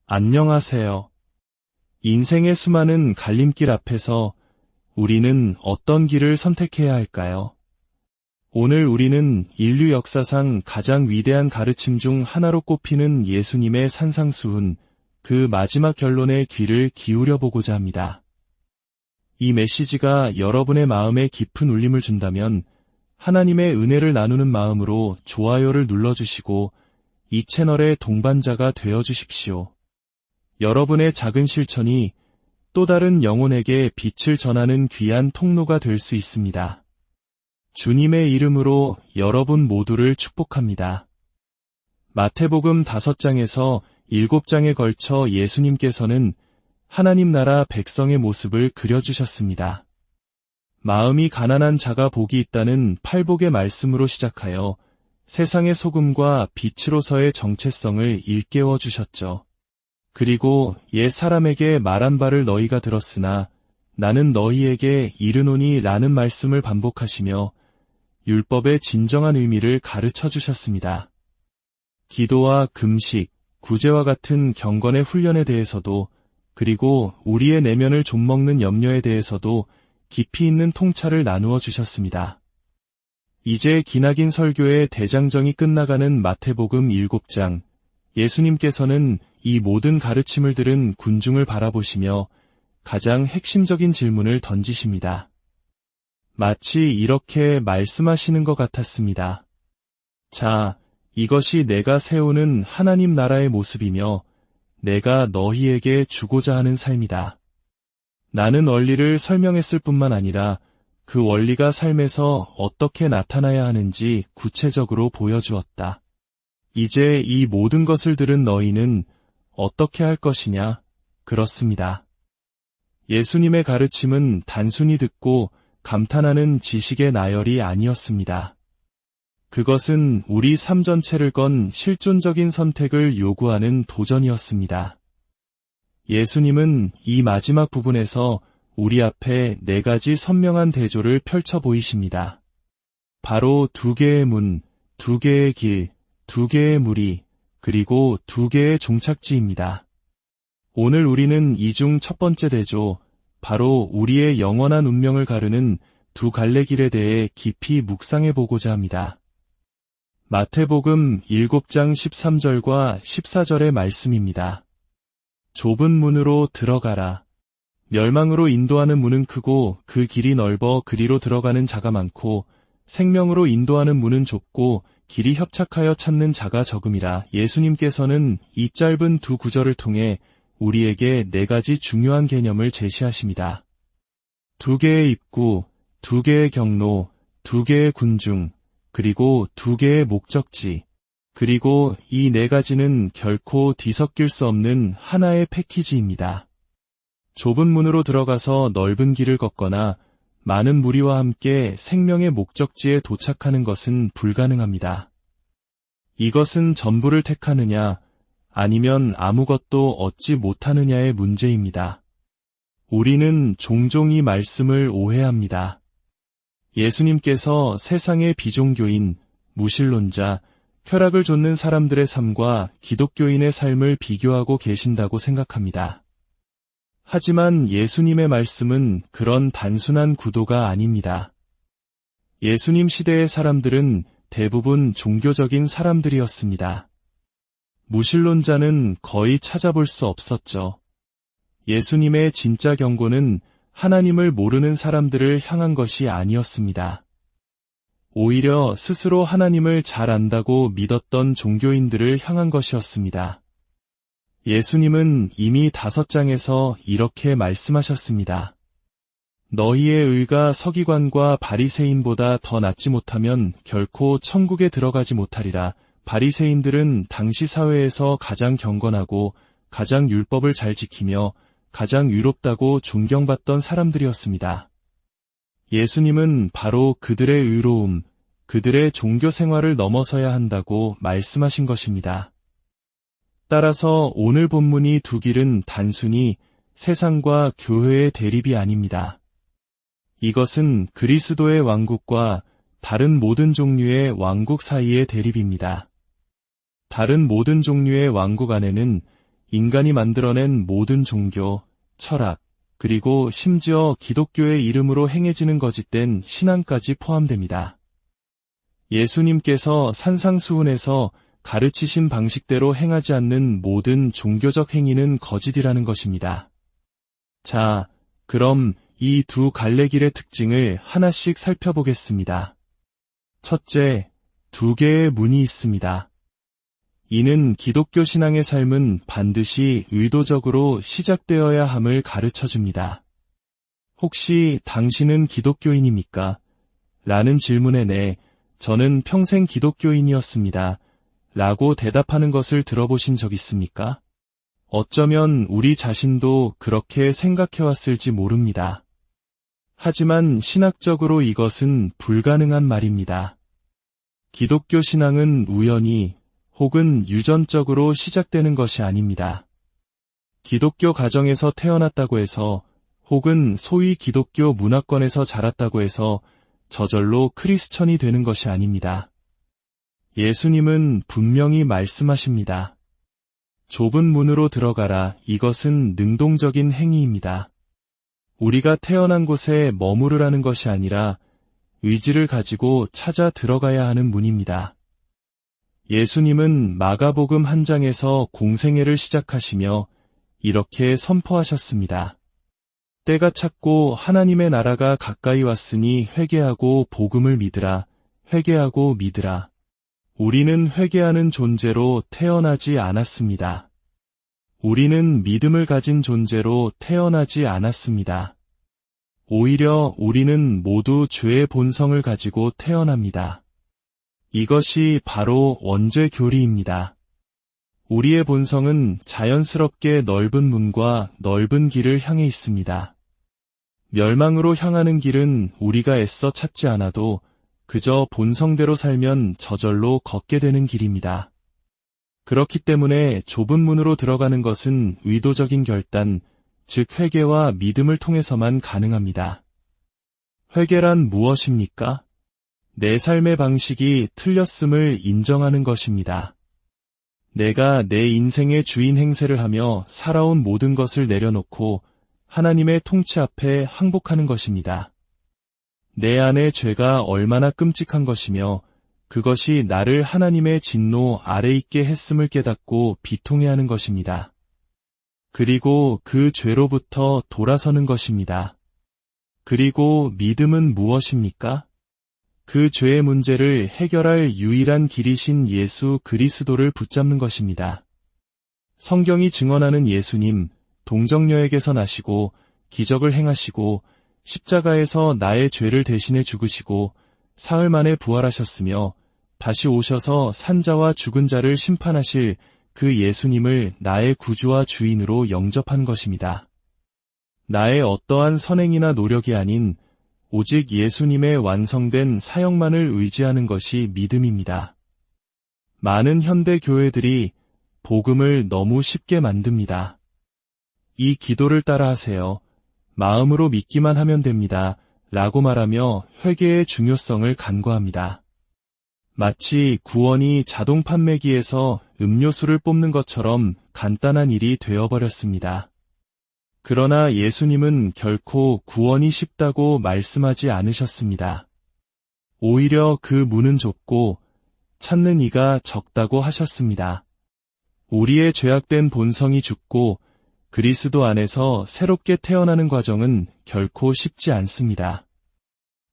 안녕하세요. 인생의 수많은 갈림길 앞에서 우리는 어떤 길을 선택해야 할까요? 오늘 우리는 인류 역사상 가장 위대한 가르침 중 하나로 꼽히는 예수님의 산상수훈, 그 마지막 결론에 귀를 기울여 보고자 합니다. 이 메시지가 여러분의 마음에 깊은 울림을 준다면 하나님의 은혜를 나누는 마음으로 좋아요를 눌러주시고 이 채널의 동반자가 되어주십시오. 여러분의 작은 실천이 또 다른 영혼에게 빛을 전하는 귀한 통로가 될 수 있습니다. 주님의 이름으로 여러분 모두를 축복합니다. 마태복음 5장에서 7장에 걸쳐 예수님께서는 하나님 나라 백성의 모습을 그려주셨습니다. 마음이 가난한 자가 복이 있다는 팔복의 말씀으로 시작하여 세상의 소금과 빛으로서의 정체성을 일깨워 주셨죠. 그리고 옛 사람에게 말한 바를 너희가 들었으나 나는 너희에게 이르노니 라는 말씀을 반복하시며 율법의 진정한 의미를 가르쳐 주셨습니다. 기도와 금식, 구제와 같은 경건의 훈련에 대해서도 그리고 우리의 내면을 좀먹는 염려에 대해서도 깊이 있는 통찰을 나누어 주셨습니다. 이제 기나긴 설교의 대장정이 끝나가는 마태복음 7장, 예수님께서는 이 모든 가르침을 들은 군중을 바라보시며 가장 핵심적인 질문을 던지십니다. 마치 이렇게 말씀하시는 것 같았습니다. 자, 이것이 내가 세우는 하나님 나라의 모습이며 내가 너희에게 주고자 하는 삶이다. 나는 원리를 설명했을 뿐만 아니라 그 원리가 삶에서 어떻게 나타나야 하는지 구체적으로 보여주었다. 이제 이 모든 것을 들은 너희는 어떻게 할 것이냐? 그렇습니다. 예수님의 가르침은 단순히 듣고 감탄하는 지식의 나열이 아니었습니다. 그것은 우리 삶 전체를 건 실존적인 선택을 요구하는 도전이었습니다. 예수님은 이 마지막 부분에서 우리 앞에 4가지 선명한 대조를 펼쳐 보이십니다. 바로 2개의 문, 2개의 길, 2개의 무리, 그리고 2개의 종착지입니다. 오늘 우리는 이 중 첫 번째 대조, 바로 우리의 영원한 운명을 가르는 2 갈래길에 대해 깊이 묵상해 보고자 합니다. 마태복음 7장 13절과 14절의 말씀입니다. 좁은 문으로 들어가라. 멸망으로 인도하는 문은 크고 그 길이 넓어 그리로 들어가는 자가 많고 생명으로 인도하는 문은 좁고 길이 협착하여 찾는 자가 적음이라. 예수님께서는 이 짧은 2 구절을 통해 우리에게 4가지 중요한 개념을 제시하십니다. 2개의 입구, 2개의 경로, 2개의 군중, 그리고 2개의 목적지, 그리고 이 4가지는 결코 뒤섞일 수 없는 하나의 패키지입니다. 좁은 문으로 들어가서 넓은 길을 걷거나 많은 무리와 함께 생명의 목적지에 도착하는 것은 불가능합니다. 이것은 전부를 택하느냐, 아니면 아무것도 얻지 못하느냐의 문제입니다. 우리는 종종 이 말씀을 오해합니다. 예수님께서 세상의 비종교인, 무신론자, 쾌락을 좇는 사람들의 삶과 기독교인의 삶을 비교하고 계신다고 생각합니다. 하지만 예수님의 말씀은 그런 단순한 구도가 아닙니다. 예수님 시대의 사람들은 대부분 종교적인 사람들이었습니다. 무신론자는 거의 찾아볼 수 없었죠. 예수님의 진짜 경고는 하나님을 모르는 사람들을 향한 것이 아니었습니다. 오히려 스스로 하나님을 잘 안다고 믿었던 종교인들을 향한 것이었습니다. 예수님은 이미 5장에서 이렇게 말씀하셨습니다. 너희의 의가 서기관과 바리새인보다 더 낫지 못하면 결코 천국에 들어가지 못하리라. 바리새인들은 당시 사회에서 가장 경건하고 가장 율법을 잘 지키며 가장 의롭다고 존경받던 사람들이었습니다. 예수님은 바로 그들의 의로움, 그들의 종교 생활을 넘어서야 한다고 말씀하신 것입니다. 따라서 오늘 본문이 2 길은 단순히 세상과 교회의 대립이 아닙니다. 이것은 그리스도의 왕국과 다른 모든 종류의 왕국 사이의 대립입니다. 다른 모든 종류의 왕국 안에는 인간이 만들어낸 모든 종교, 철학, 그리고 심지어 기독교의 이름으로 행해지는 거짓된 신앙까지 포함됩니다. 예수님께서 산상수훈에서 가르치신 방식대로 행하지 않는 모든 종교적 행위는 거짓이라는 것입니다. 자, 그럼 이 두 갈래길의 특징을 하나씩 살펴보겠습니다. 첫째, 두 개의 문이 있습니다. 이는 기독교 신앙의 삶은 반드시 의도적으로 시작되어야 함을 가르쳐줍니다. 혹시 당신은 기독교인입니까? 라는 질문에 네, 저는 평생 기독교인이었습니다. 라고 대답하는 것을 들어보신 적 있습니까? 어쩌면 우리 자신도 그렇게 생각해왔을지 모릅니다. 하지만 신학적으로 이것은 불가능한 말입니다. 기독교 신앙은 우연히 혹은 유전적으로 시작되는 것이 아닙니다. 기독교 가정에서 태어났다고 해서 혹은 소위 기독교 문화권에서 자랐다고 해서 저절로 크리스천이 되는 것이 아닙니다. 예수님은 분명히 말씀하십니다. 좁은 문으로 들어가라. 이것은 능동적인 행위입니다. 우리가 태어난 곳에 머무르라는 것이 아니라 의지를 가지고 찾아 들어가야 하는 문입니다. 예수님은 마가복음 1장에서 공생애를 시작하시며 이렇게 선포하셨습니다. 때가 찼고 하나님의 나라가 가까이 왔으니 회개하고 복음을 믿으라. 회개하고 믿으라. 우리는 회개하는 존재로 태어나지 않았습니다. 우리는 믿음을 가진 존재로 태어나지 않았습니다. 오히려 우리는 모두 죄의 본성을 가지고 태어납니다. 이것이 바로 원죄 교리입니다. 우리의 본성은 자연스럽게 넓은 문과 넓은 길을 향해 있습니다. 멸망으로 향하는 길은 우리가 애써 찾지 않아도 그저 본성대로 살면 저절로 걷게 되는 길입니다. 그렇기 때문에 좁은 문으로 들어가는 것은 의도적인 결단, 즉 회개와 믿음을 통해서만 가능합니다. 회개란 무엇입니까? 내 삶의 방식이 틀렸음을 인정하는 것입니다. 내가 내 인생의 주인 행세를 하며 살아온 모든 것을 내려놓고 하나님의 통치 앞에 항복하는 것입니다. 내 안의 죄가 얼마나 끔찍한 것이며 그것이 나를 하나님의 진노 아래 있게 했음을 깨닫고 비통해하는 것입니다. 그리고 그 죄로부터 돌아서는 것입니다. 그리고 믿음은 무엇입니까? 그 죄의 문제를 해결할 유일한 길이신 예수 그리스도를 붙잡는 것입니다. 성경이 증언하는 예수님, 동정녀에게서 나시고 기적을 행하시고 십자가에서 나의 죄를 대신해 죽으시고 사흘 만에 부활하셨으며 다시 오셔서 산자와 죽은 자를 심판하실 그 예수님을 나의 구주와 주인으로 영접한 것입니다. 나의 어떠한 선행이나 노력이 아닌 오직 예수님의 완성된 사역만을 의지하는 것이 믿음입니다. 많은 현대 교회들이 복음을 너무 쉽게 만듭니다. 이 기도를 따라 하세요. 마음으로 믿기만 하면 됩니다. 라고 말하며 회개의 중요성을 간과합니다. 마치 구원이 자동 판매기에서 음료수를 뽑는 것처럼 간단한 일이 되어버렸습니다. 그러나 예수님은 결코 구원이 쉽다고 말씀하지 않으셨습니다. 오히려 그 문은 좁고 찾는 이가 적다고 하셨습니다. 우리의 죄악된 본성이 죽고 그리스도 안에서 새롭게 태어나는 과정은 결코 쉽지 않습니다.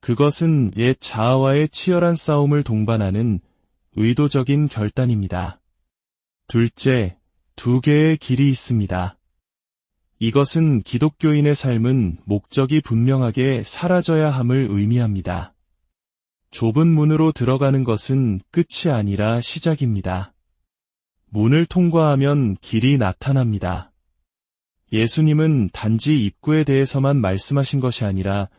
그것은 옛 자아와의 치열한 싸움을 동반하는 의도적인 결단입니다. 둘째, 두 개의 길이 있습니다. 이것은 기독교인의 삶은 목적이 분명하게 사라져야 함을 의미합니다. 좁은 문으로 들어가는 것은 끝이 아니라 시작입니다. 문을 통과하면 길이 나타납니다. 예수님은 단지 입구에 대해서만 말씀하신 것이 아니라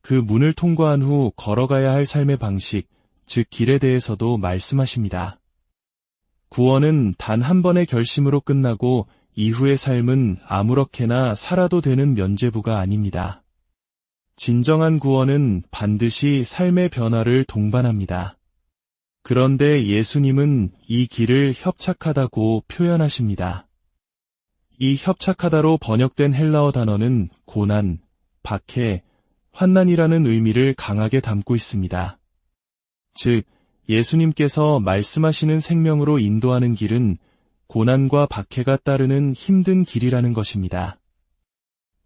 그 문을 통과한 후 걸어가야 할 삶의 방식, 즉 길에 대해서도 말씀하십니다. 구원은 단 한 번의 결심으로 끝나고 이후의 삶은 아무렇게나 살아도 되는 면죄부가 아닙니다. 진정한 구원은 반드시 삶의 변화를 동반합니다. 그런데 예수님은 이 길을 협착하다고 표현하십니다. 이 협착하다로 번역된 헬라어 단어는 고난, 박해, 환난이라는 의미를 강하게 담고 있습니다. 즉, 예수님께서 말씀하시는 생명으로 인도하는 길은 고난과 박해가 따르는 힘든 길이라는 것입니다.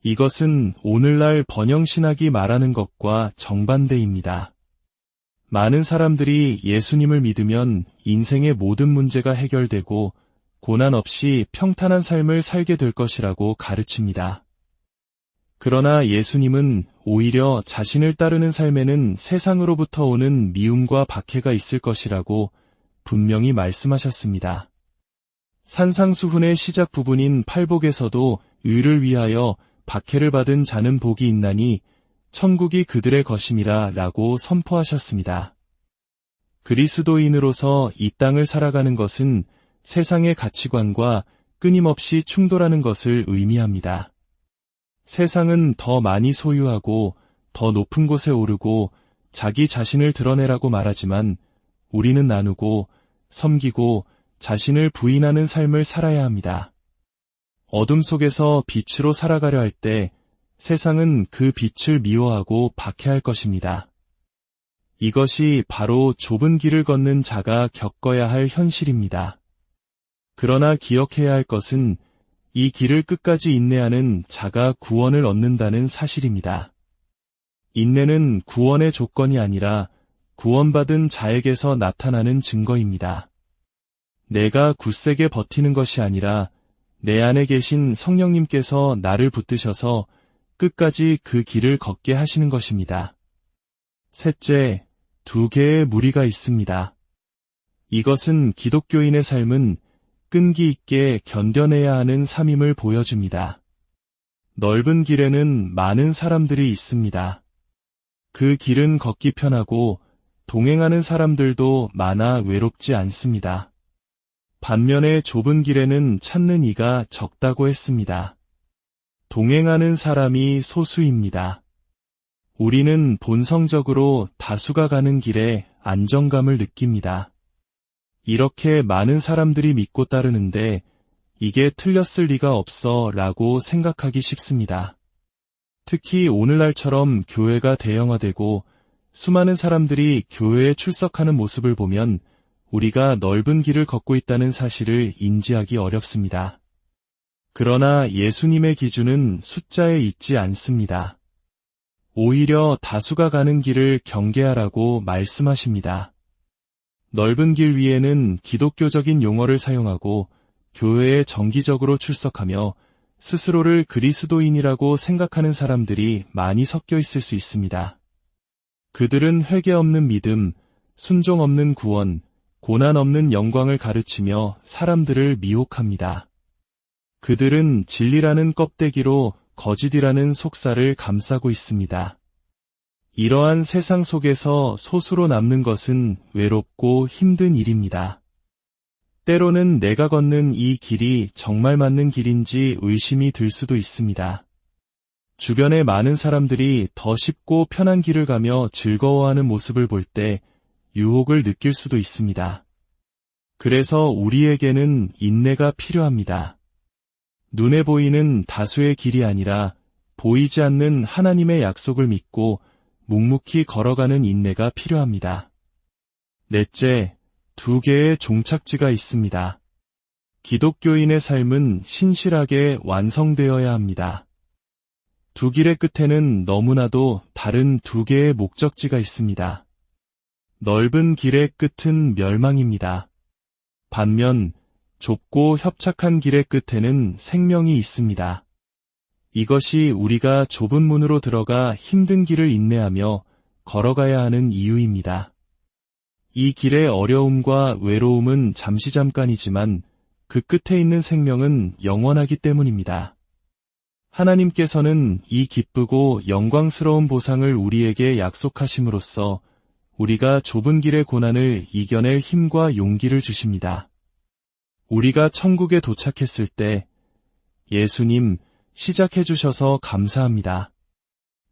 이것은 오늘날 번영신학이 말하는 것과 정반대입니다. 많은 사람들이 예수님을 믿으면 인생의 모든 문제가 해결되고 고난 없이 평탄한 삶을 살게 될 것이라고 가르칩니다. 그러나 예수님은 오히려 자신을 따르는 삶에는 세상으로부터 오는 미움과 박해가 있을 것이라고 분명히 말씀하셨습니다. 산상수훈의 시작 부분인 팔복에서도 의를 위하여 박해를 받은 자는 복이 있나니 천국이 그들의 것임이라 라고 선포하셨습니다. 그리스도인으로서 이 땅을 살아가는 것은 세상의 가치관과 끊임없이 충돌하는 것을 의미합니다. 세상은 더 많이 소유하고 더 높은 곳에 오르고 자기 자신을 드러내라고 말하지만 우리는 나누고 섬기고 자신을 부인하는 삶을 살아야 합니다. 어둠 속에서 빛으로 살아가려 할 때 세상은 그 빛을 미워하고 박해할 것입니다. 이것이 바로 좁은 길을 걷는 자가 겪어야 할 현실입니다. 그러나 기억해야 할 것은 이 길을 끝까지 인내하는 자가 구원을 얻는다는 사실입니다. 인내는 구원의 조건이 아니라 구원받은 자에게서 나타나는 증거입니다. 내가 굳세게 버티는 것이 아니라 내 안에 계신 성령님께서 나를 붙드셔서 끝까지 그 길을 걷게 하시는 것입니다. 셋째, 2개의 무리가 있습니다. 이것은 기독교인의 삶은 끈기 있게 견뎌내야 하는 삶임을 보여줍니다. 넓은 길에는 많은 사람들이 있습니다. 그 길은 걷기 편하고 동행하는 사람들도 많아 외롭지 않습니다. 반면에 좁은 길에는 찾는 이가 적다고 했습니다. 동행하는 사람이 소수입니다. 우리는 본성적으로 다수가 가는 길에 안정감을 느낍니다. 이렇게 많은 사람들이 믿고 따르는데 이게 틀렸을 리가 없어 라고 생각하기 쉽습니다. 특히 오늘날처럼 교회가 대형화되고 수많은 사람들이 교회에 출석하는 모습을 보면 우리가 넓은 길을 걷고 있다는 사실을 인지하기 어렵습니다. 그러나 예수님의 기준은 숫자에 있지 않습니다. 오히려 다수가 가는 길을 경계하라고 말씀하십니다. 넓은 길 위에는 기독교적인 용어를 사용하고 교회에 정기적으로 출석하며 스스로를 그리스도인이라고 생각하는 사람들이 많이 섞여 있을 수 있습니다. 그들은 회개 없는 믿음, 순종 없는 구원, 고난 없는 영광을 가르치며 사람들을 미혹합니다. 그들은 진리라는 껍데기로 거짓이라는 속살을 감싸고 있습니다. 이러한 세상 속에서 소수로 남는 것은 외롭고 힘든 일입니다. 때로는 내가 걷는 이 길이 정말 맞는 길인지 의심이 들 수도 있습니다. 주변의 많은 사람들이 더 쉽고 편한 길을 가며 즐거워하는 모습을 볼 때 유혹을 느낄 수도 있습니다. 그래서 우리에게는 인내가 필요합니다. 눈에 보이는 다수의 길이 아니라 보이지 않는 하나님의 약속을 믿고 묵묵히 걸어가는 인내가 필요합니다. 넷째, 2개의 종착지가 있습니다. 기독교인의 삶은 신실하게 완성되어야 합니다. 두 길의 끝에는 너무나도 다른 2개의 목적지가 있습니다. 넓은 길의 끝은 멸망입니다. 반면 좁고 협착한 길의 끝에는 생명이 있습니다. 이것이 우리가 좁은 문으로 들어가 힘든 길을 인내하며 걸어가야 하는 이유입니다. 이 길의 어려움과 외로움은 잠깐이지만 그 끝에 있는 생명은 영원하기 때문입니다. 하나님께서는 이 기쁘고 영광스러운 보상을 우리에게 약속하심으로써 우리가 좁은 길의 고난을 이겨낼 힘과 용기를 주십니다. 우리가 천국에 도착했을 때 예수님 시작해 주셔서 감사합니다.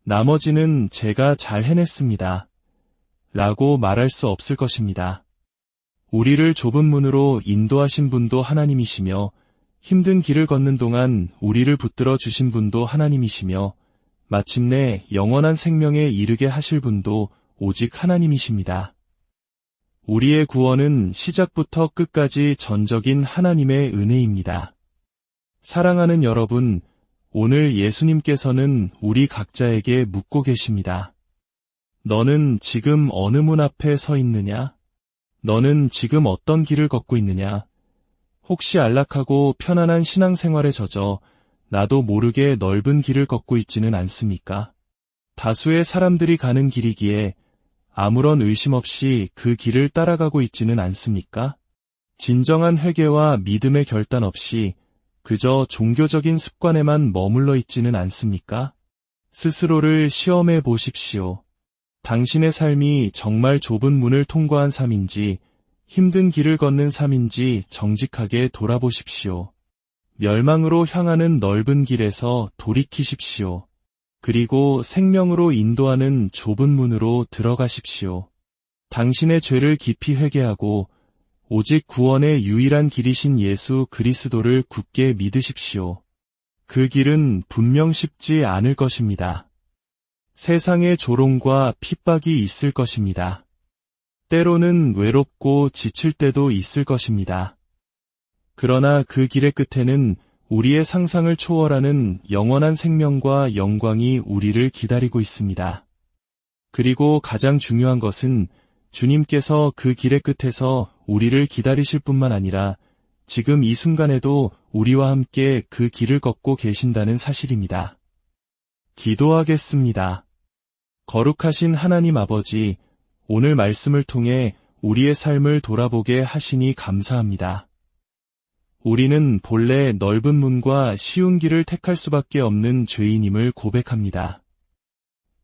나머지는 제가 잘 해냈습니다. 라고 말할 수 없을 것입니다. 우리를 좁은 문으로 인도하신 분도 하나님이시며 힘든 길을 걷는 동안 우리를 붙들어 주신 분도 하나님이시며 마침내 영원한 생명에 이르게 하실 분도 오직 하나님이십니다. 우리의 구원은 시작부터 끝까지 전적인 하나님의 은혜입니다. 사랑하는 여러분, 오늘 예수님께서는 우리 각자에게 묻고 계십니다. 너는 지금 어느 문 앞에 서 있느냐? 너는 지금 어떤 길을 걷고 있느냐? 혹시 안락하고 편안한 신앙생활에 젖어 나도 모르게 넓은 길을 걷고 있지는 않습니까? 다수의 사람들이 가는 길이기에 아무런 의심 없이 그 길을 따라가고 있지는 않습니까? 진정한 회개와 믿음의 결단 없이 그저 종교적인 습관에만 머물러 있지는 않습니까? 스스로를 시험해 보십시오. 당신의 삶이 정말 좁은 문을 통과한 삶인지 힘든 길을 걷는 삶인지 정직하게 돌아보십시오. 멸망으로 향하는 넓은 길에서 돌이키십시오. 그리고 생명으로 인도하는 좁은 문으로 들어가십시오. 당신의 죄를 깊이 회개하고 오직 구원의 유일한 길이신 예수 그리스도를 굳게 믿으십시오. 그 길은 분명 쉽지 않을 것입니다. 세상에 조롱과 핍박이 있을 것입니다. 때로는 외롭고 지칠 때도 있을 것입니다. 그러나 그 길의 끝에는 우리의 상상을 초월하는 영원한 생명과 영광이 우리를 기다리고 있습니다. 그리고 가장 중요한 것은 주님께서 그 길의 끝에서 우리를 기다리실 뿐만 아니라 지금 이 순간에도 우리와 함께 그 길을 걷고 계신다는 사실입니다. 기도하겠습니다. 거룩하신 하나님 아버지, 오늘 말씀을 통해 우리의 삶을 돌아보게 하시니 감사합니다. 우리는 본래 넓은 문과 쉬운 길을 택할 수밖에 없는 죄인임을 고백합니다.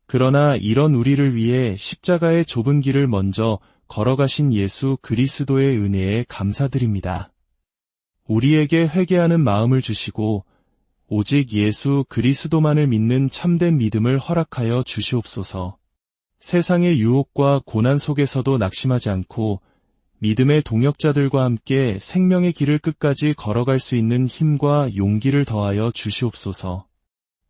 그러나 이런 우리를 위해 십자가의 좁은 길을 먼저 걸어가신 예수 그리스도의 은혜에 감사드립니다. 우리에게 회개하는 마음을 주시고 오직 예수 그리스도만을 믿는 참된 믿음을 허락하여 주시옵소서. 세상의 유혹과 고난 속에서도 낙심하지 않고 믿음의 동역자들과 함께 생명의 길을 끝까지 걸어갈 수 있는 힘과 용기를 더하여 주시옵소서.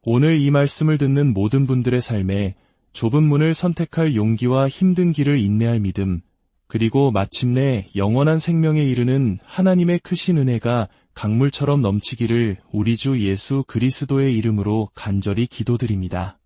오늘 이 말씀을 듣는 모든 분들의 삶에 좁은 문을 선택할 용기와 힘든 길을 인내할 믿음, 그리고 마침내 영원한 생명에 이르는 하나님의 크신 은혜가 강물처럼 넘치기를 우리 주 예수 그리스도의 이름으로 간절히 기도드립니다.